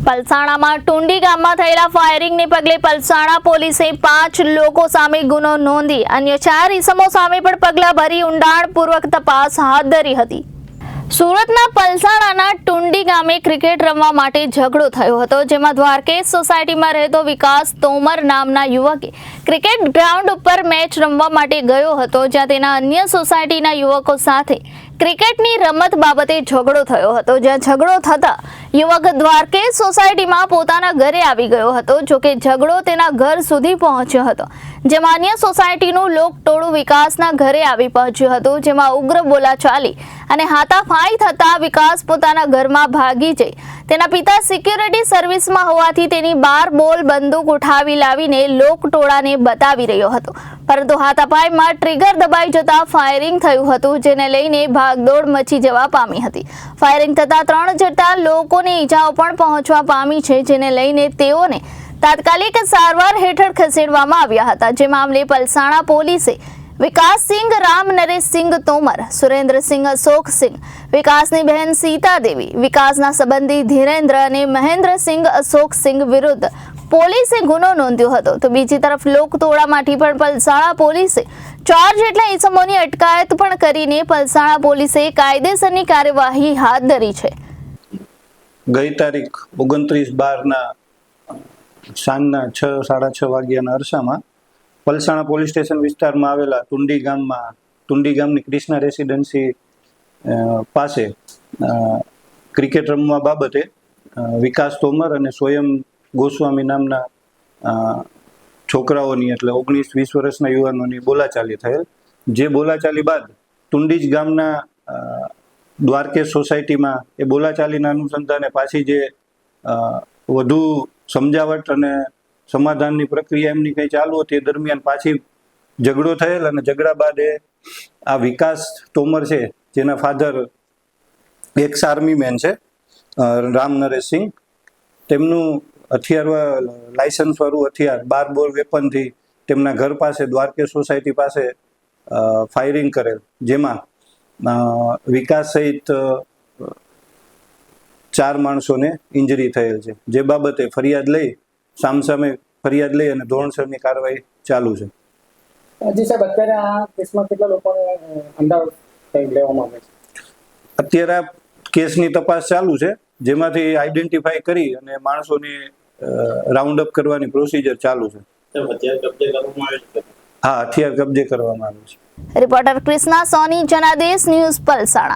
પલસાણામાં ટુંડી ગામમાં થયેલા ફાયરિંગને પગલે પલસાણા પોલીસે 5 લોકો સામે ગુનો નોંધી અન્ય 4 ઇસમો સામે પણ પગલાં ભરી ઊંડાણપૂર્વક તપાસ હાથ ધરી હતી। સુરતના પલસાણાના ટુંડી ગામે ક્રિકેટ રમવા માટે ઝઘડો થયો હતો, જેમાં દ્વારકેશ સોસાયટીમાં રહેતો વિકાસ તોમર નામના યુવકે ક્રિકેટ ગ્રાઉન્ડ ઉપર મેચ રમવા માટે ગયો હતો, જ્યાં તેના અન્ય સોસાયટીના યુવકો સાથે ક્રિકેટની રમત બાબતે ઝઘડો થયો હતો। જ્યાં ઝઘડો થતા યુવક દ્વારકેશ સોસાયટીમાં પોતાના ઘરે આવી ગયો હતો। જોકે ઝઘડો તેના ઘર સુધી પહોંચ્યો હતો, જેમાં અન્ય સોસાયટીનું લોકટોળું વિકાસના ઘરે આવી પહોંચ્યું હતું, જેમાં ઉગ્ર બોલાચાલી અને હાથાપાઈ થતા વિકાસ પોતાના ઘરમાં ભાગી જઈ તેના પિતા સિક્યુરિટી સર્વિસમાં હોવાથી તેની 12 બોલ બંદૂક ઉઠાવી લાવીને લોકટોળાને બતાવી રહ્યો હતો, પરંતુ હાથાપાઈમાં ટ્રિગર દબાઈ જતા ફાયરિંગ થયું હતું, જેને લઈને ભાગદોડ મચી જવા પામી હતી। ફાયરિંગ થતા 3 જેટલા લોકોને ઈજાઓ પણ પહોંચવા પામી છે, જેને લઈને તેઓને તાત્કાલિક સારવાર હેઠળ ખસેડવામાં આવ્યા હતા। જે મામલે પલસાણા પોલીસે વિકાસસિંહ રામ નરેશસિંહ તોમર, સુરેન્દ્રસિંહ અશોકસિંહ, વિકાસની બહેન સીતા દેવી, વિકાસના સંબંધી ધીરેન્દ્ર અને મહેન્દ્રસિંહ અશોકસિંહ વિરુદ્ધ પોલીસે ગુનો નોંધ્યો હતો। તો બીજી તરફ લોકટોળામાંથી પણ પલસાણા પોલીસે 4 જેટલા ઇસમોની અટકાયત પણ કરીને પલસાણા પોલીસે કાયદેસરની કાર્યવાહી હાથ ધરી છે। ગઈ તારીખ 29/12ના સાંજના 6:30 વાગ્યાના અરસામાં પલસાણા પોલીસ સ્ટેશન વિસ્તારમાં આવેલા ટુંડી ગામની કૃષ્ણા રેસિડેન્સી પાસે ક્રિકેટ રમવા બાબતે વિકાસ તોમર અને સ્વયં ગોસ્વામી નામના છોકરાઓની એટલે 19-20 વર્ષના યુવાનોની બોલાચાલી થયેલ। જે બોલાચાલી બાદ ટુંડી ગામના દ્વારકેશ સોસાયટીમાં એ બોલાચાલીના અનુસંધાને પાછી જે વધુ સમજાવટ અને સમાધાનની પ્રક્રિયા એમની કંઈ ચાલુ હતી, એ દરમિયાન પાછી ઝઘડો થયેલ અને ઝઘડા બાદ આ વિકાસ તોમર છે, જેના ફાધર એક્સ આર્મી મેન છે રામ નરેશસિંહ, તેમનું લાયસન્સ વાળું હથિયાર 12 બોર વેપનથી તેમના ઘર પાસે દ્વારકેશ સોસાયટી પાસે ફાયરિંગ કરેલ, જેમાં વિકાસ સહિત 4 માણસોને ઇન્જરી થયેલ છે। જે બાબતે ફરિયાદ લઈ સામસામે ફરિયાદ લઈ અને ધોરણસરની કાર્યવાહી ચાલુ છે। જી સાહેબ, અત્યારે આ કેસમાં કેટલા લોકોને અંદાજ લેવામાં આવે છે? અત્યારે આ કેસની તપાસ ચાલુ છે, જેમાંથી આઈડેન્ટિફાઈ કરી અને માણસોની રાઉન્ડ અપ કરવાની પ્રોસિજર ચાલુ છે। હા, હથિયાર કબજે કરવામાં આવ્યું છે। રિપોર્ટર કૃષ્ણા સોની, જનાદેશ ન્યૂઝ, પલસાણા।